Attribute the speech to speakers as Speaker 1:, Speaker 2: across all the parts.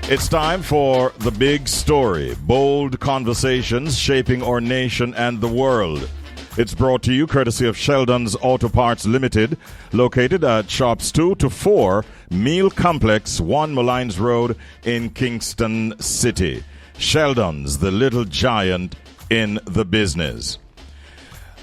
Speaker 1: It's time for The Big Story, bold conversations shaping our nation and the world. It's brought to you courtesy of Sheldon's Auto Parts Limited, located at Shops 2 to 4, Meal Complex, 1 Malines Road in Kingston City. Sheldon's, the little giant in the business.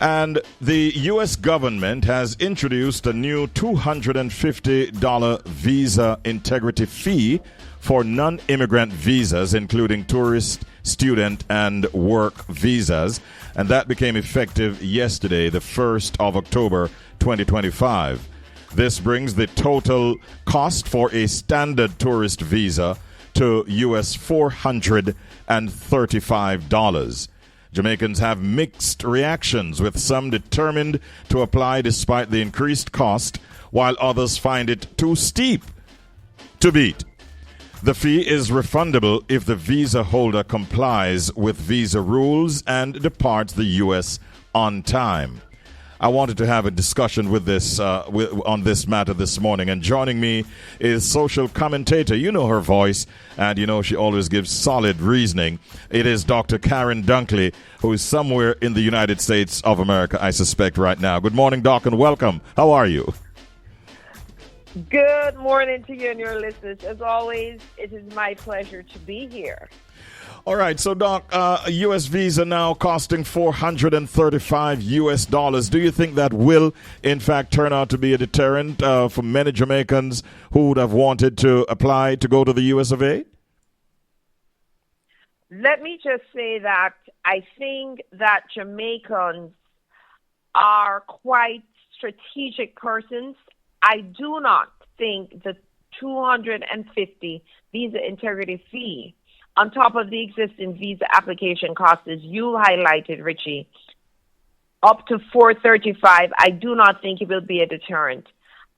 Speaker 1: And the U.S. government has introduced a new $250 visa integrity fee for non-immigrant visas, including tourist, student, and work visas. And that became effective yesterday, the 1st of October, 2025. This brings the total cost for a standard tourist visa to U.S. $435. Jamaicans have mixed reactions, with some determined to apply despite the increased cost, while others find it too steep to beat. The fee is refundable if the visa holder complies with visa rules and departs the U.S. on time. I wanted to have a discussion with this on this matter this morning, and joining me is social commentator. You know her voice, and you know she always gives solid reasoning. It is Dr. Karren Dunkley, who is somewhere in the United States of America, I suspect, right now. Good morning, Doc, and welcome. How are you?
Speaker 2: Good morning to you and your listeners. As always, it is my pleasure to be here.
Speaker 1: All right, so Doc, a U.S. visa now costing $435. Do you think that will, in fact, turn out to be a deterrent for many Jamaicans who would have wanted to apply to go to the U.S. of A.?
Speaker 2: Let me just say that I think that Jamaicans are quite strategic persons. I do not think the $250 visa integrity fee on top of the existing visa application cost, as you highlighted, Richie, up to $435, I do not think it will be a deterrent.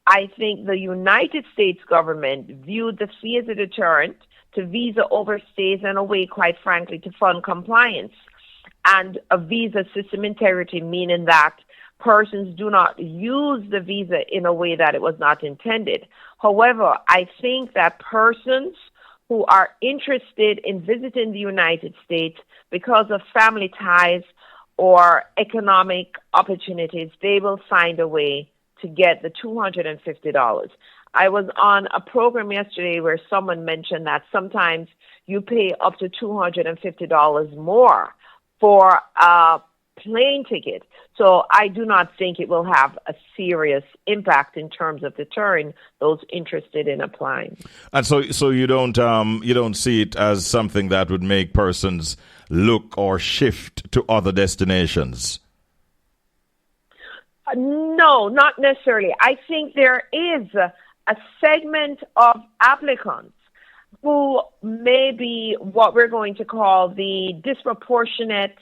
Speaker 2: I think the United States government viewed the fee as a deterrent to visa overstays and a way, quite frankly, to fund compliance and a visa system integrity, meaning that persons do not use the visa in a way that it was not intended. However, I think that persons who are interested in visiting the United States because of family ties or economic opportunities, they will find a way to get the $250. I was on a program yesterday where someone mentioned that sometimes you pay up to $250 more for a plane ticket. So I do not think it will have a serious impact in terms of deterring those interested in applying.
Speaker 1: And so you don't see it as something that would make persons look or shift to other destinations?
Speaker 2: No, not necessarily. I think there is a segment of applicants who may be what we're going to call the disproportionate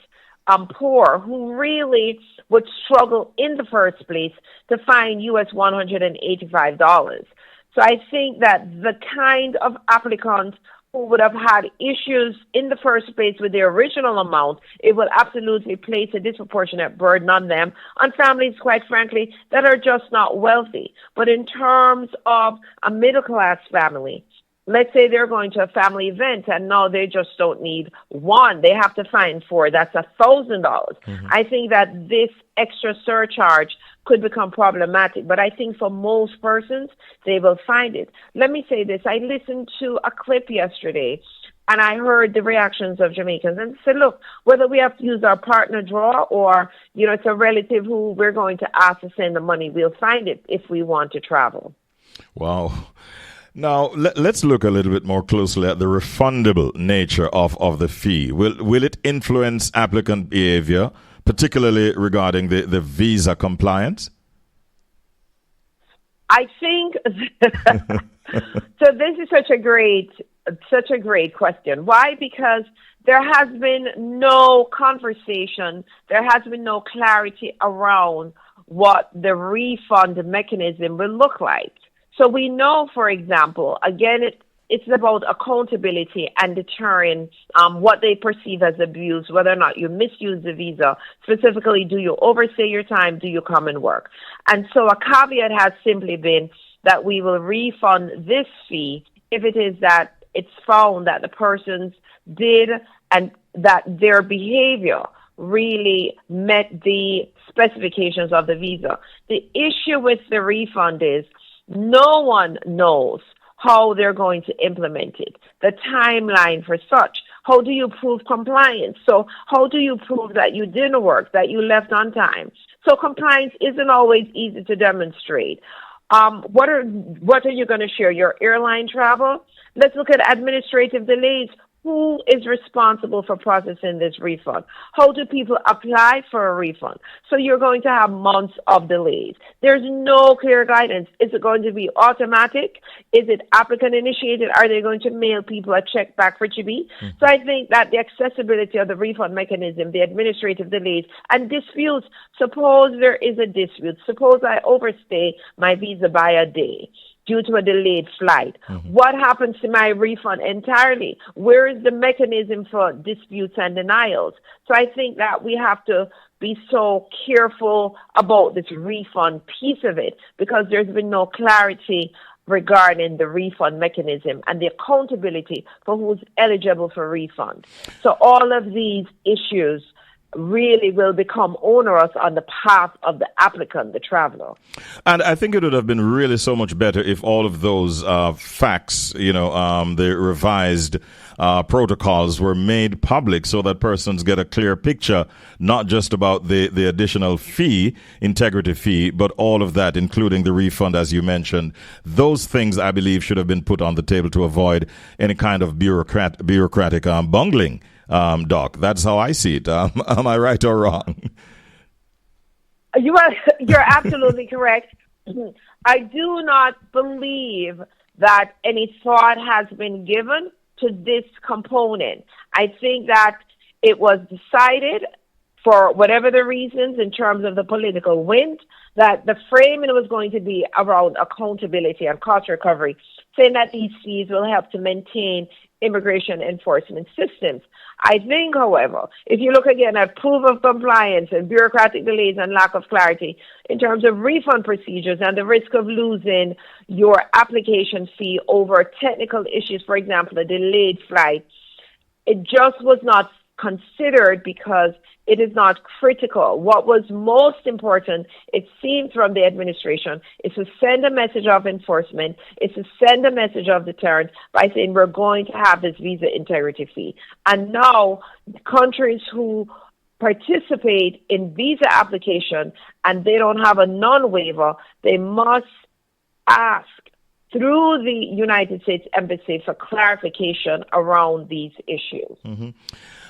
Speaker 2: poor, who really would struggle in the first place to find US $185. So I think that the kind of applicants who would have had issues in the first place with the original amount, it will absolutely place a disproportionate burden on them, on families, quite frankly, that are just not wealthy. But in terms of a middle-class family, let's say they're going to a family event and now they just don't need one. They have to find four. That's $1,000. Mm-hmm. I think that this extra surcharge could become problematic, but I think for most persons, they will find it. Let me say this. I listened to a clip yesterday and I heard the reactions of Jamaicans and said, look, whether we have to use our partner draw or, it's a relative who we're going to ask to send the money, we'll find it if we want to travel.
Speaker 1: Wow. Now, let's look a little bit more closely at the refundable nature of the fee. Will it influence applicant behavior, particularly regarding the visa compliance?
Speaker 2: I think so. This is such a great question. Why? Because there has been no conversation, there has been no clarity around what the refund mechanism will look like. So we know, for example, again, it's about accountability and deterring what they perceive as abuse, whether or not you misuse the visa. Specifically, do you overstay your time? Do you come and work? And so a caveat has simply been that we will refund this fee if it is that it's found that the persons did and that their behavior really met the specifications of the visa. The issue with the refund is no one knows how they're going to implement it, the timeline for such. How do you prove compliance? So how do you prove that you didn't work, that you left on time? So compliance isn't always easy to demonstrate. What are you going to share? Your airline travel? Let's look at administrative delays. Who is responsible for processing this refund? How do people apply for a refund? So you're going to have months of delays. There's no clear guidance. Is it going to be automatic? Is it applicant initiated? Are they going to mail people a check back for Chibi? So I think that the accessibility of the refund mechanism, the administrative delays, and disputes. Suppose there is a dispute. Suppose I overstay my visa by a day due to a delayed flight. What happens to my refund entirely? Where is the mechanism for disputes and denials? So I think that we have to be so careful about this refund piece of it because there's been no clarity regarding the refund mechanism and the accountability for who's eligible for refund. So all of these issues really will become onerous on the path of the applicant, the traveler.
Speaker 1: And I think it would have been really so much better if all of those facts, the revised protocols were made public so that persons get a clear picture, not just about the additional fee, integrity fee, but all of that, including the refund, as you mentioned. Those things, I believe, should have been put on the table to avoid any kind of bureaucratic bungling. Doc, that's how I see it. Am I right or wrong?
Speaker 2: You're absolutely correct. I do not believe that any thought has been given to this component. I think that it was decided for whatever the reasons in terms of the political wind that the framing was going to be around accountability and cost recovery, saying that these fees will help to maintain immigration enforcement systems. I think, however, if you look again at proof of compliance and bureaucratic delays and lack of clarity in terms of refund procedures and the risk of losing your application fee over technical issues, for example, a delayed flight, it just was not considered because it is not critical. What was most important, it seems from the administration, is to send a message of enforcement, is to send a message of deterrence by saying we're going to have this visa integrity fee. And now countries who participate in visa application and they don't have a non-waiver, they must ask through the United States Embassy for clarification around these issues.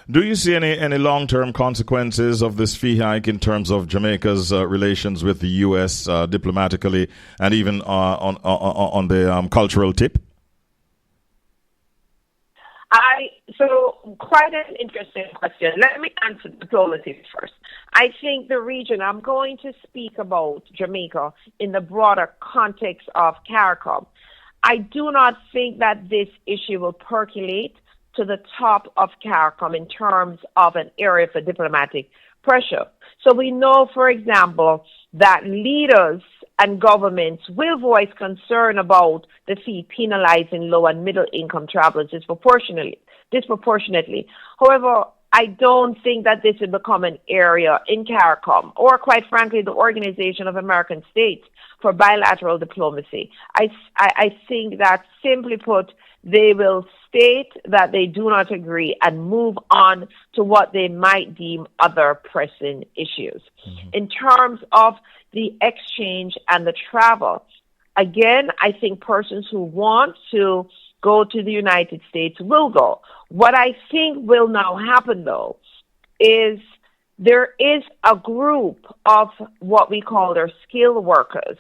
Speaker 1: Do you see any long-term consequences of this fee hike in terms of Jamaica's relations with the U.S. Diplomatically and even on the cultural tip?
Speaker 2: So quite an interesting question. Let me answer diplomacy first. I think the region, I'm going to speak about Jamaica in the broader context of CARICOM. I do not think that this issue will percolate to the top of CARICOM in terms of an area for diplomatic pressure. So we know, for example, that leaders and governments will voice concern about the fee penalizing low and middle income travelers disproportionately. However, I don't think that this will become an area in CARICOM or, quite frankly, the Organization of American States for bilateral diplomacy. I think that, simply put, they will state that they do not agree and move on to what they might deem other pressing issues. In terms of the exchange and the travel, again, I think persons who want to go to the United States will go. What I think will now happen, though, is there is a group of what we call their skilled workers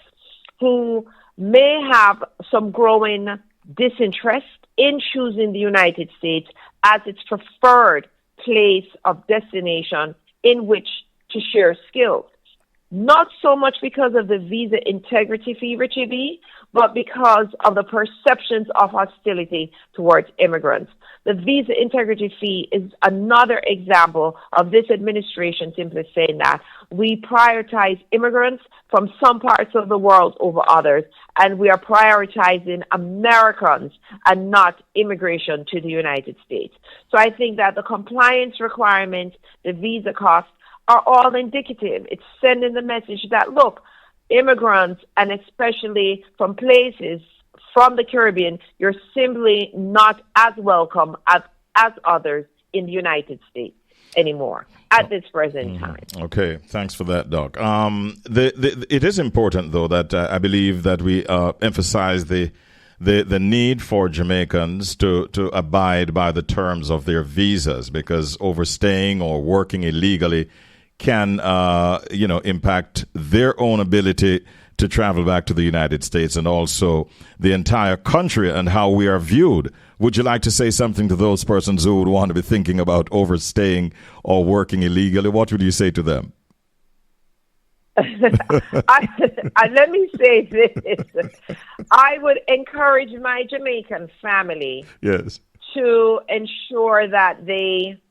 Speaker 2: who may have some growing disinterest in choosing the United States as its preferred place of destination in which to share skills. not so much because of the visa integrity fee, Richie B., but because of the perceptions of hostility towards immigrants. The visa integrity fee is another example of this administration simply saying that we prioritize immigrants from some parts of the world over others, and we are prioritizing Americans and not immigration to the United States. So I think that the compliance requirements, the visa costs, are all indicative. It's sending the message that, look, immigrants, and especially from places from the Caribbean, you're simply not as welcome as others in the United States anymore at this present time.
Speaker 1: Okay, thanks for that, Doc. It is important, though, that I believe that we emphasize the need for Jamaicans to abide by the terms of their visas, because overstaying or working illegally can impact their own ability to travel back to the United States and also the entire country and how we are viewed. Would you like to say something to those persons who would want to be thinking about overstaying or working illegally? What would you say to them?
Speaker 2: Let me say this. I would encourage my Jamaican family to ensure that they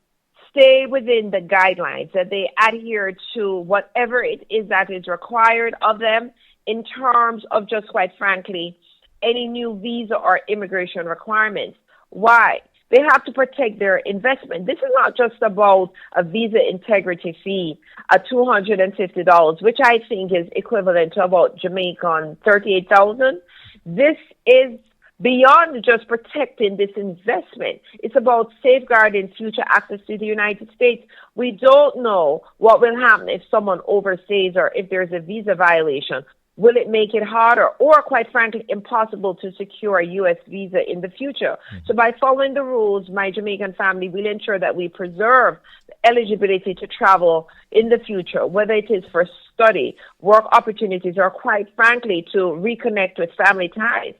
Speaker 2: stay within the guidelines, that they adhere to whatever it is that is required of them in terms of just, quite frankly, any new visa or immigration requirements. Why? They have to protect their investment. This is not just about a visa integrity fee at $250, which I think is equivalent to about Jamaican $38,000. This is beyond just protecting this investment. It's about safeguarding future access to the United States. We don't know what will happen if someone overstays or if there's a visa violation. Will it make it harder or, quite frankly, impossible to secure a U.S. visa in the future? So by following the rules, my Jamaican family will ensure that we preserve the eligibility to travel in the future, whether it is for study, work opportunities, or, quite frankly, to reconnect with family ties.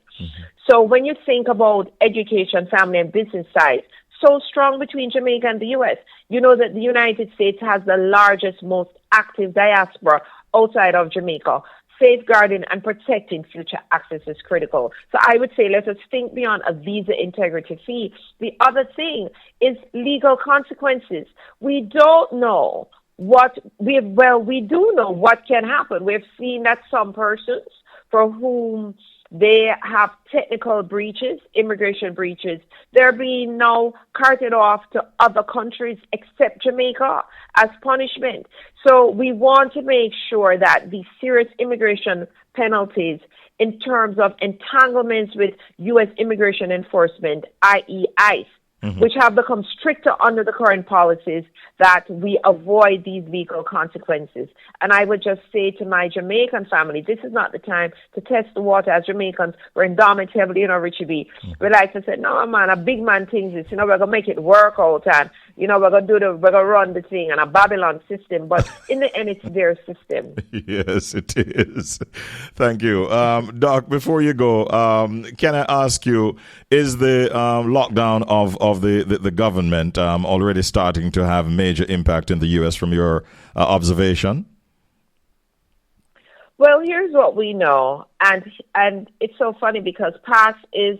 Speaker 2: So when you think about education, family, and business ties, so strong between Jamaica and the U.S., you know that the United States has the largest, most active diaspora outside of Jamaica. Safeguarding and protecting future access is critical. So I would say let us think beyond a visa integrity fee. The other thing is legal consequences. We don't know we do know what can happen. We've seen that some persons for whom they have technical breaches, immigration breaches, they're being now carted off to other countries except Jamaica as punishment. So we want to make sure that the serious immigration penalties in terms of entanglements with U.S. immigration enforcement, i.e. ICE, which have become stricter under the current policies, that we avoid these legal consequences. And I would just say to my Jamaican family, this is not the time to test the water. As Jamaicans, we're endowment heavily, Richie B. We like to say, no, man, a big man thinks this, we're going to make it work out, and, we're going to run the thing and a Babylon system. But in the end, it's their system.
Speaker 1: Yes, it is. Thank you. Doc, before you go, can I ask you, is the lockdown of the government already starting to have major impact in the U.S. from your observation?
Speaker 2: Well, here's what we know, and it's so funny because PASS is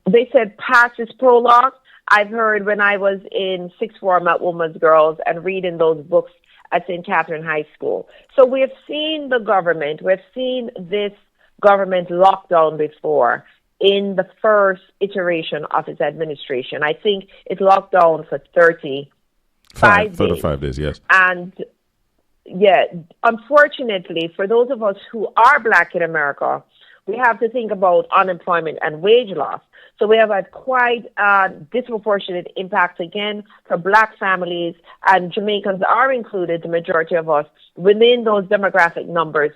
Speaker 2: they said PASS is pro-law. I've heard when I was in sixth form at Women's Girls and reading those books at St. Catherine High School. So we've seen this government lockdown before in the first iteration of its administration. I think it locked down for 35
Speaker 1: days, yes.
Speaker 2: And unfortunately, for those of us who are Black in America, we have to think about unemployment and wage loss. So we have had quite a disproportionate impact again for Black families, and Jamaicans are included, the majority of us, within those demographic numbers,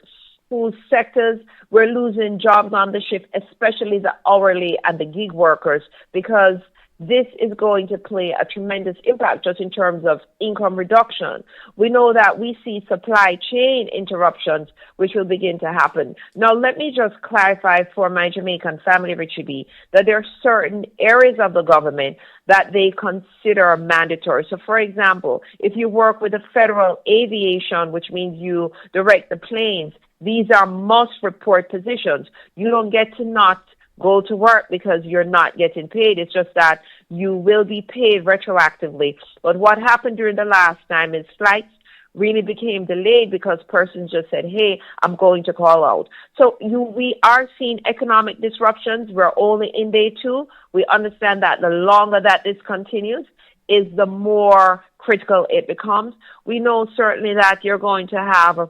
Speaker 2: whose sectors we're losing jobs on the shift, especially the hourly and the gig workers, because this is going to play a tremendous impact just in terms of income reduction. We know that we see supply chain interruptions, which will begin to happen. Now, let me just clarify for my Jamaican family, Richie B., that there are certain areas of the government that they consider mandatory. So, for example, if you work with the federal aviation, which means you direct the planes, these are must-report positions. You don't get to not go to work because you're not getting paid. It's just that you will be paid retroactively. But what happened during the last time is flights really became delayed because persons just said, hey, I'm going to call out. So we are seeing economic disruptions. We're only in day 2. We understand that the longer that this continues is the more critical it becomes. We know certainly that you're going to have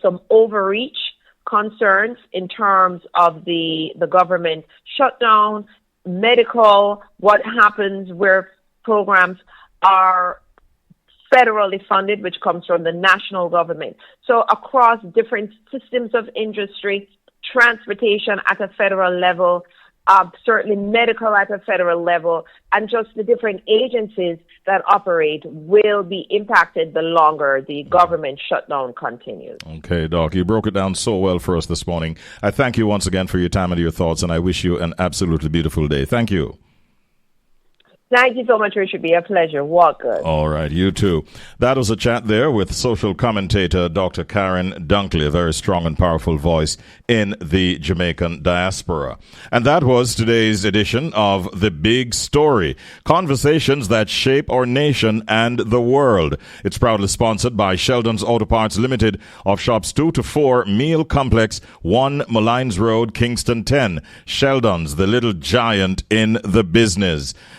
Speaker 2: some overreach concerns in terms of the government shutdown, medical, what happens where programs are federally funded, which comes from the national government. So across different systems of industry, transportation at a federal level, certainly medical at a federal level, and just the different agencies that operate will be impacted the longer the government shutdown continues.
Speaker 1: Okay, Doc, you broke it down so well for us this morning. I thank you once again for your time and your thoughts, and I wish you an absolutely beautiful day. Thank you.
Speaker 2: Thank you so much, Richard B. A pleasure. Walk good.
Speaker 1: All right, you too. That was a chat there with social commentator Dr. Karren Dunkley, a very strong and powerful voice in the Jamaican diaspora. And that was today's edition of The Big Story, conversations that shape our nation and the world. It's proudly sponsored by Sheldon's Auto Parts Limited of shops 2 to 4, Meal Complex, 1 Malines Road, Kingston 10. Sheldon's, the little giant in the business.